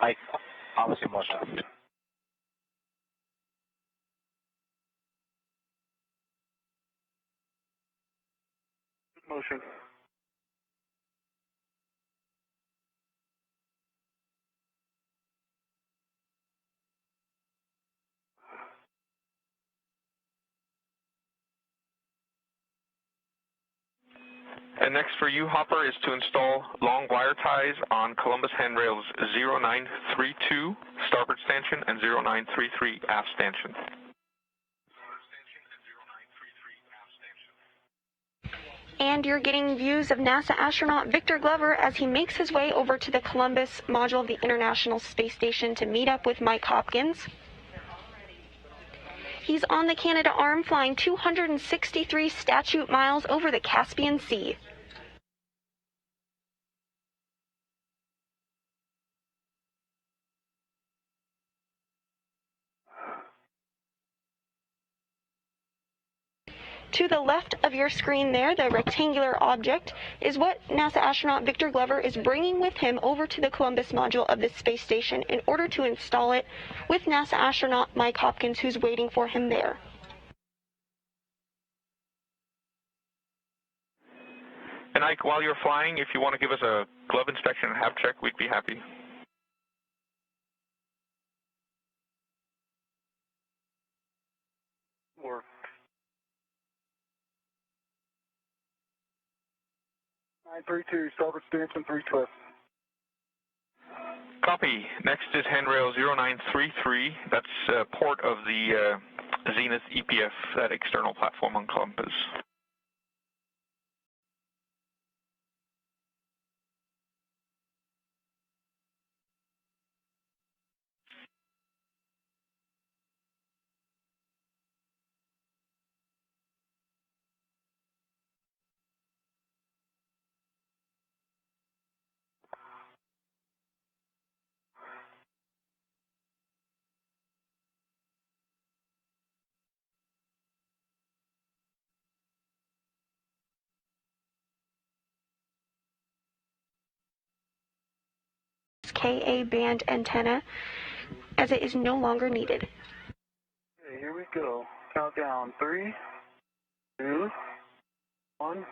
Ike, obviously motion. Motion. And next for you, Hopper, is to install long wire ties on Columbus handrails 0932 starboard stanchion and 0933 aft stanchion. And you're getting views of NASA astronaut Victor Glover as he makes his way over to the Columbus module of the International Space Station to meet up with Mike Hopkins. He's on the Canadarm flying 263 statute miles over the Caspian Sea. To the left of your screen there, the rectangular object, is what NASA astronaut Victor Glover is bringing with him over to the Columbus module of the space station in order to install it with NASA astronaut Mike Hopkins, who's waiting for him there. And Ike, while you're flying, if you want to give us a glove inspection and have check, we'd be happy. Work. 932, starboard stanchion 312. Copy. Next is handrail 0933. That's port of the Zenith EPF, that external platform on Columbus. Ka band antenna, as it is no longer needed. Okay, here we go. Countdown. 3, 2, 1.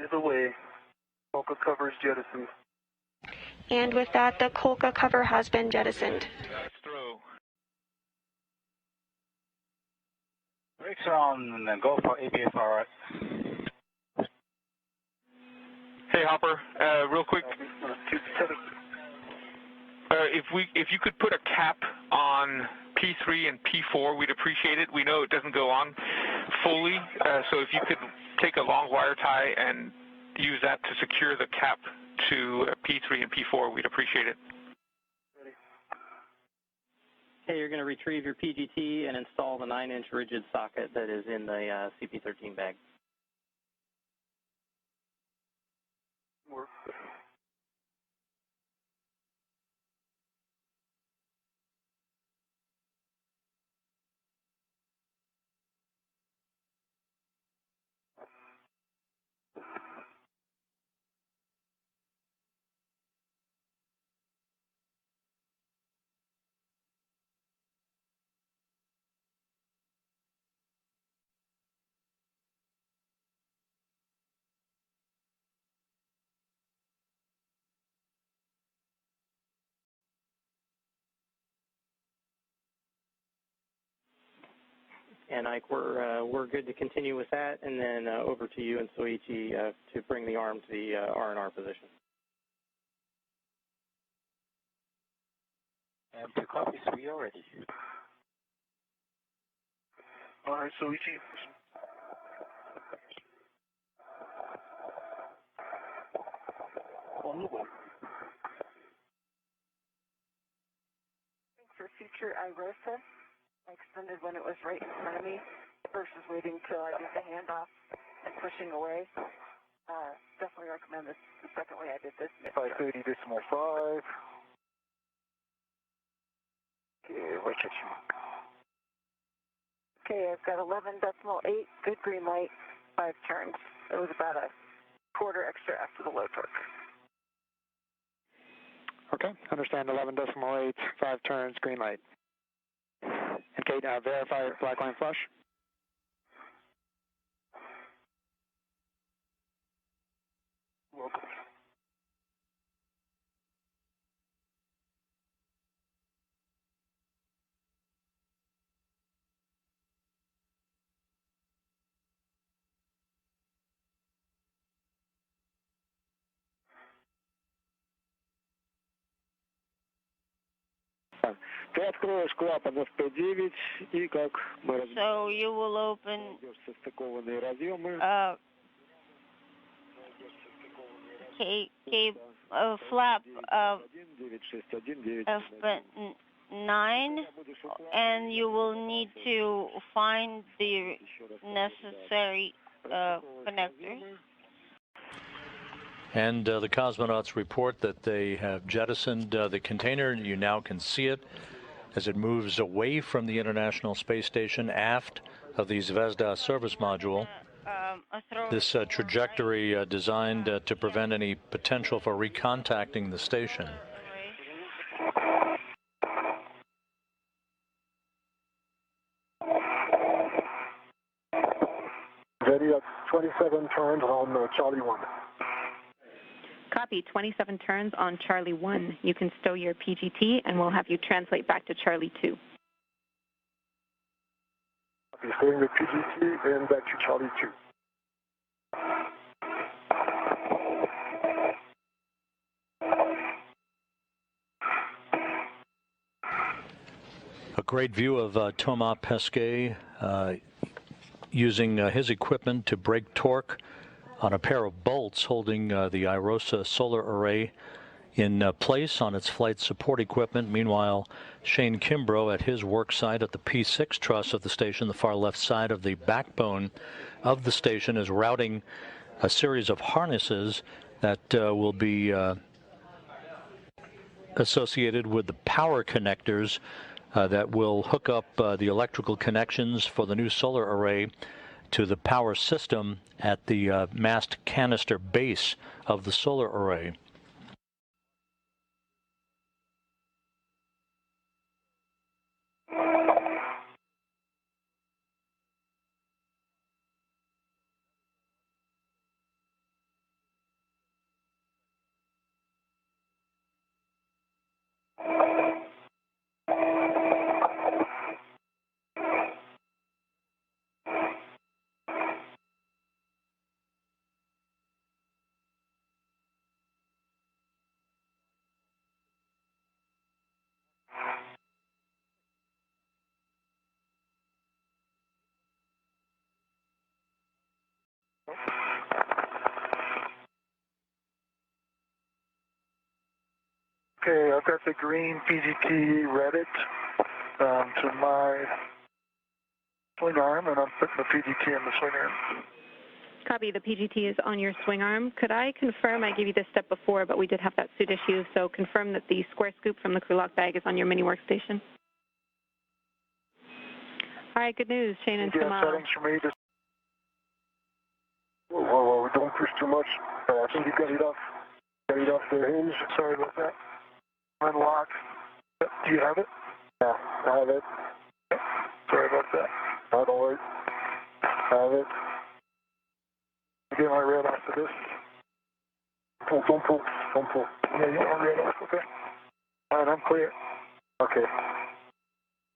Is away. Polka cover is jettisoned. And with that, the Kolka cover has been jettisoned. Throw. Brakes are on and then go for ABFR. Hey Hopper, real quick, if you could put a cap on P3 and P4, we'd appreciate it. We know it doesn't go on fully, so if you could take a long wire tie and use that to secure the cap to P3 and P4, we'd appreciate it. Okay, you're going to retrieve your PGT and install the 9-inch rigid socket that is in the CP13 bag. Work. And Ike, we're good to continue with that, and then over to you and Soichi to bring the arm to the R&R position. And 2 copies, we are ready. All right, Soichi. On the way. For future iROSA, I extended when it was right in front of me versus waiting till I did the handoff and pushing away. Definitely recommend this the second way I did this. 530.5. Okay, wait a minute. Okay, I've got 11.8, good green light, 5 turns. it was about a quarter extra after the low torque. Okay, understand 11.8, 5 turns, green light. And Kate, verify black line flush. Welcome. Ты откроешь клапан FP9 и как мы So you will open состыкованные разъемы. Flap F9, and you will need to find the necessary connectors. And the cosmonauts report that they have jettisoned the container. You now can see it as it moves away from the International Space Station aft of the Zvezda service module. This trajectory designed to prevent any potential for recontacting the station. Ready at 27 turns on Charlie 1. Copy, 27 turns on Charlie 1. You can stow your PGT and we'll have you translate back to Charlie 2. Okay, stowing the PGT and back to Charlie 2. A great view of Thomas Pesquet using his equipment to break torque on a pair of bolts holding the iROSA solar array in place on its flight support equipment. Meanwhile, Shane Kimbrough at his work site at the P6 truss of the station, the far left side of the backbone of the station, is routing a series of harnesses that will be associated with the power connectors that will hook up the electrical connections for the new solar array to the power system at the mast canister base of the solar array. Okay, I've got the green PGT Reddit to my swing arm, and I'm putting the PGT in the swing arm. Copy, the PGT is on your swing arm. Could I confirm, I gave you this step before, but we did have that suit issue, so confirm that the square scoop from the crew lock bag is on your mini workstation. All right, good news, Shane and Tomas. Settings for me. Just... Whoa, don't push too much. I think you got it off. Got it off the hinge. Sorry about that. Unlock. Do you have it? Yeah, I have it. Sorry about that. No, don't worry. I have it. Get my red off of this. Pull, don't pull, don't pull. Yeah, you want my red off, okay? All right, I'm clear. Okay.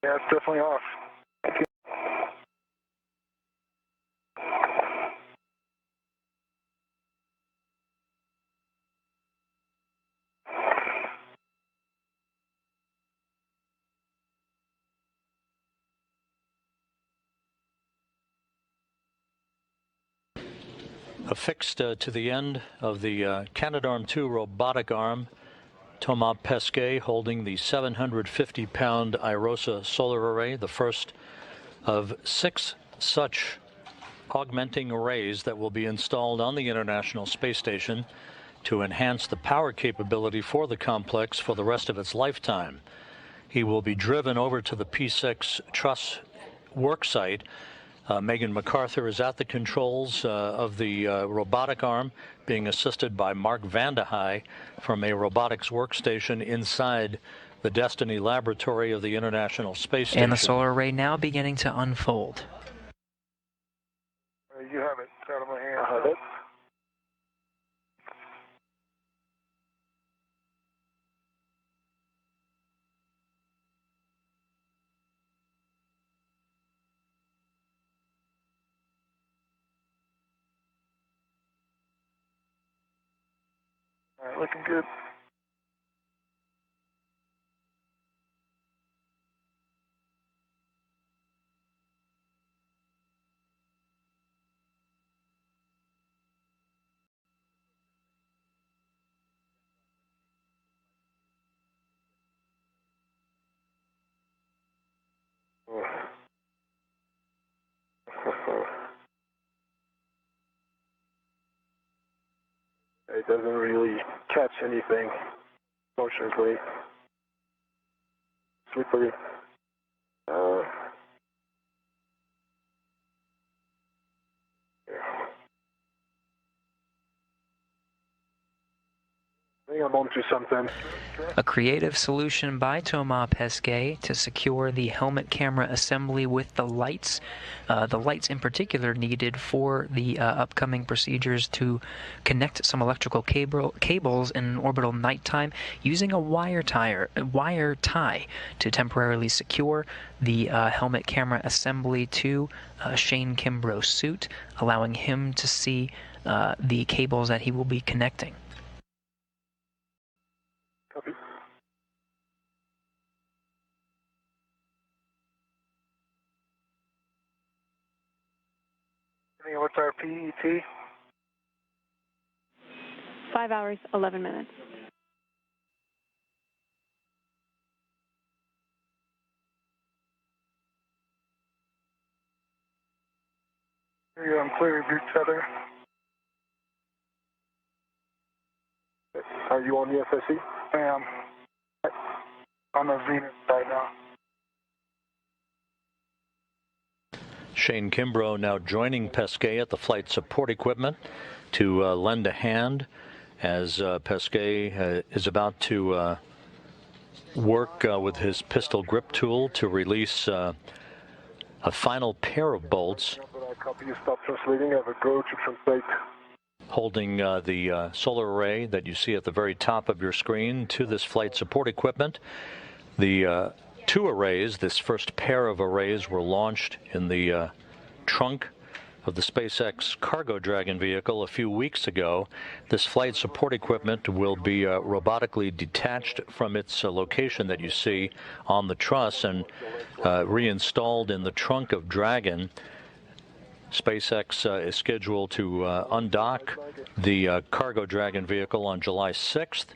Yeah, it's definitely off. Okay. Affixed to the end of the Canadarm2 robotic arm, Thomas Pesquet holding the 750-pound iROSA solar array, the first of 6 such augmenting arrays that will be installed on the International Space Station to enhance the power capability for the complex for the rest of its lifetime. He will be driven over to the P6 truss work site Megan MacArthur is at the controls of the robotic arm, being assisted by Mark Vandehei from a robotics workstation inside the Destiny laboratory of the International Space Station. And the solar array now beginning to unfold. You have it. It's out of my hand. I have it. All right, looking good. It doesn't really catch anything, fortunately. Slippery. I think I'm onto something. A creative solution by Thomas Pesquet to secure the helmet camera assembly with the lights in particular needed for the upcoming procedures to connect some electrical cables in orbital nighttime, using a wire tie to temporarily secure the helmet camera assembly to Shane Kimbrough's suit, allowing him to see the cables that he will be connecting. Copy. What's our PET? 5 hours, 11 minutes. Here I'm clear of each other. Are you on the SSE? I am. On the Venus side now. Shane Kimbrough now joining Pesquet at the flight support equipment to lend a hand as Pesquet is about to work with his pistol grip tool to release a final pair of bolts holding the solar array that you see at the very top of your screen to this flight support equipment. The two arrays, this first pair of arrays, were launched in the trunk of the SpaceX Cargo Dragon vehicle a few weeks ago. This flight support equipment will be robotically detached from its location that you see on the truss and reinstalled in the trunk of Dragon. SpaceX is scheduled to undock the Cargo Dragon vehicle on July 6th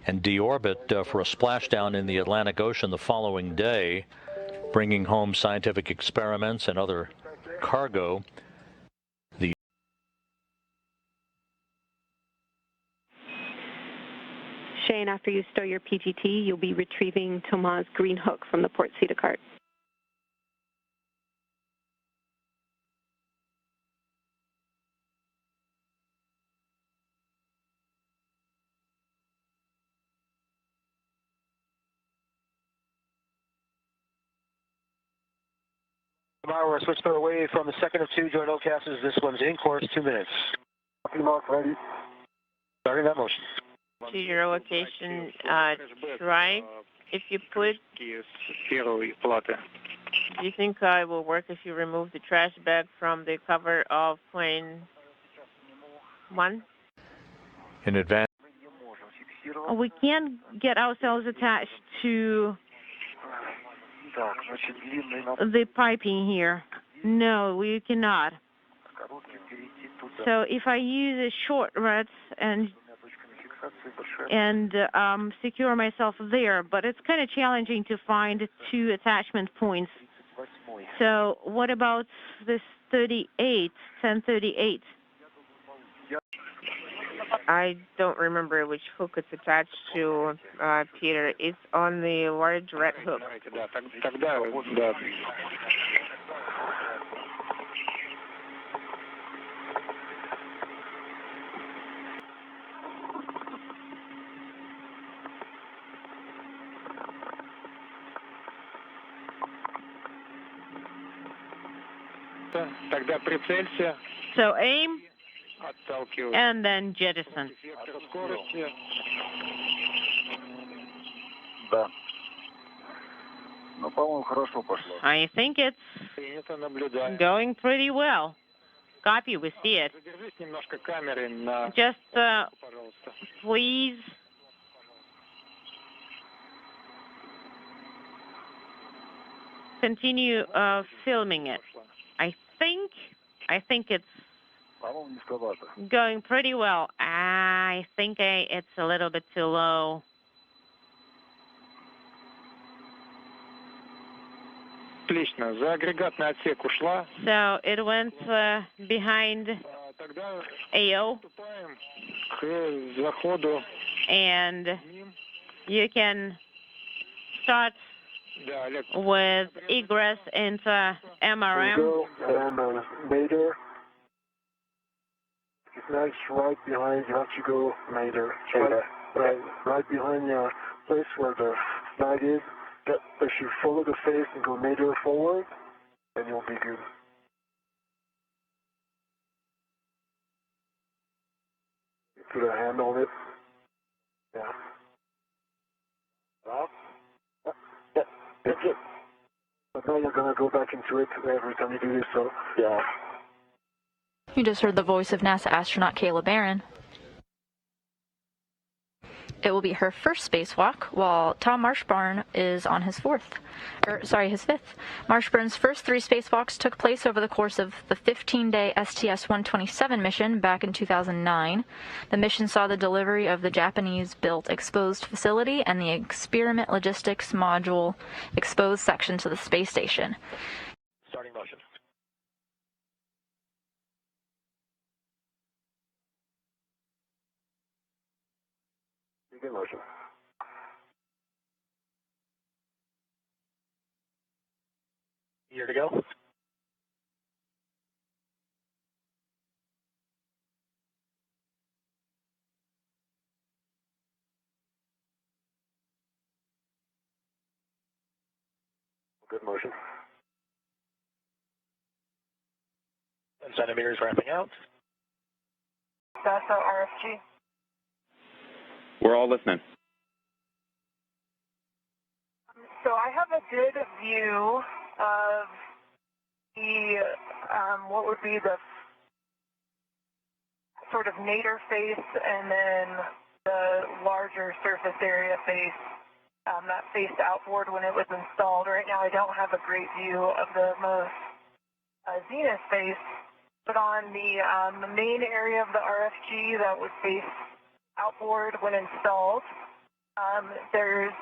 and deorbit for a splashdown in the Atlantic Ocean the following day, bringing home scientific experiments and other cargo. Shane, after you stow your PGT, you'll be retrieving Thomas' green hook from the port Cedar cart. Tomorrow we're switching away from the second of two joint LCASs. This one's in course, 2 minutes. Ready. Starting that motion. To your location, try. If you put, do you think it will work if you remove the trash bag from the cover of plane 1? In advance. We can't get ourselves attached to the piping here. No, we cannot. So if I use a short rod and secure myself there, but it's kind of challenging to find 2 attachment points. So what about this 1038? I don't remember which hook it's attached to, Peter. It's on the large red hook. So aim and then jettison. Да. Ну, по-моему, хорошо пошло. I think it's going pretty well. Copy, we see it. Just please continue filming it. I think it's going pretty well. I think it's a little bit too low. So it went behind AO, and you can start with egress into MRM. And Mater. It's nice right behind you. Have to go Mater. Right behind your place where the flag is. If you follow the face and go Mater forward, then you'll be good. Put a hand on it. Yeah. Yeah, that's it. But now you're gonna go back into it every time you do this, so yeah. You just heard the voice of NASA astronaut Kayla Barron. It will be her first spacewalk, while Tom Marshburn is on his his fifth. Marshburn's first 3 spacewalks took place over the course of the 15-day STS-127 mission back in 2009. The mission saw the delivery of the Japanese-built exposed facility and the experiment logistics module exposed section to the space station. Starting motion. Begin motion. Year to go. Good motion. 10 centimeters ramping out. NASA RFG. We're all listening. So I have a good view of the, what would be the sort of nadir face and then the larger surface area face that faced outboard when it was installed. Right now I don't have a great view of the most zenith face, but on the main area of the RFG that would face outboard when installed, there's